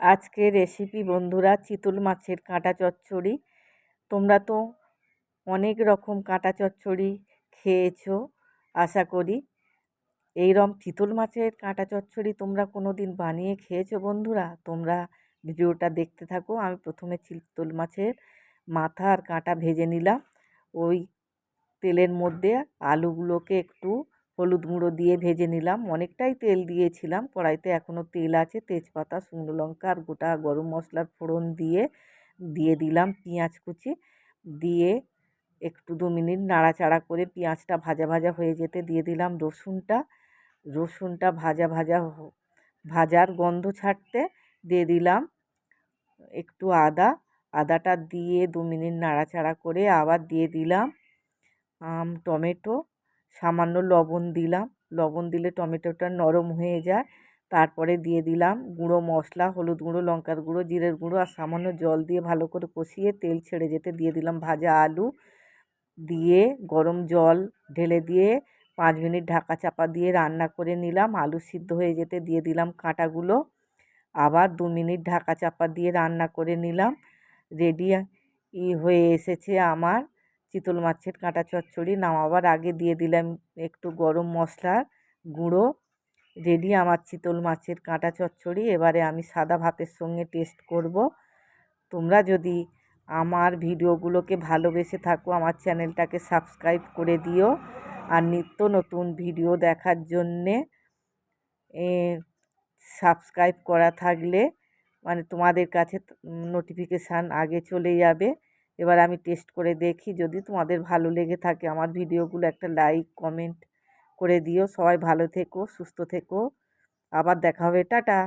আজকে রেসিপি বন্ধুরা চিতল মাছের কাঁটা চচ্চড়ি। তোমরা তো অনেক রকম কাঁটা চচ্চড়ি খেয়েছো আশা করি। এইরকম চিতল মাছের কাঁটা চচ্চড়ি তোমরা কোনো দিন বানিয়ে খেয়েছো বন্ধুরা? তোমরা ভিডিওটা দেখতে থাকো। আমি প্রথমে চিতল মাছের মাথা আর কাঁটা ভেজে নিলাম। ওই তেলের মধ্যে আলুগুলোকে একটু হলুদ গুঁড়ো দিয়ে ভেজে নিলাম। অনেকটাই তেল দিয়েছিলাম, কড়াইতে এখনও তেল আছে। তেজপাতা, শুকনো লঙ্কা আর গোটা গরম মশলার ফোড়ন দিয়ে দিলাম পেঁয়াজ কুচি। দিয়ে একটু 2 মিনিট নাড়াচাড়া করে পেঁয়াজটা ভাজা ভাজা হয়ে যেতে দিয়ে দিলাম রসুনটা ভাজার গন্ধ ছাড়তে দিয়ে দিলাম একটু আদাটা দিয়ে 2 মিনিট নাড়াচাড়া করে আবার দিয়ে দিলাম টমেটো। সামান্য লবণ দিলে টমেটোটা নরম হয়ে যায়। তারপরে দিয়ে দিলাম গুঁড়ো মশলা, হলুদ গুঁড়ো, লঙ্কার গুঁড়ো, জিরের গুঁড়ো আর সামান্য জল দিয়ে ভালো করে কষিয়ে তেল ছেড়ে যেতে দিয়ে দিলাম ভাজা আলু। দিয়ে গরম জল ঢেলে দিয়ে 5 মিনিট ঢাকা চাপা দিয়ে রান্না করে নিলাম। আলু সিদ্ধ হয়ে যেতে দিয়ে দিলাম কাঁটাগুলো। আবার 2 মিনিট ঢাকা চাপা দিয়ে রান্না করে নিলাম। রেডি হয়ে এসেছে আমার চিতল মাছের কাঁটা চচ্চড়ি। নামাবার আগে দিয়ে দিলাম একটু গরম মশলার গুঁড়ো। রেডি আমার চিতল মাছের কাঁটা চচ্চড়ি। এবারে আমি সাদা ভাতের সঙ্গে টেস্ট করব। তোমরা যদি আমার ভিডিওগুলোকে ভালোবেসে থাকো আমার চ্যানেলটাকে সাবস্ক্রাইব করে দিও। আর নিত্য নতুন ভিডিও দেখার জন্যে সাবস্ক্রাইব করা থাকলে মানে তোমাদের কাছে নোটিফিকেশান আগে চলে যাবে। এবার আমি টেস্ট করে দেখি, যদি তোমাদের ভালো লেগে থাকে আমার ভিডিওগুলো একটা লাইক কমেন্ট করে দিও। সবাই ভালো থেকো, সুস্থ থেকো। আবার দেখা হবে, টাটা।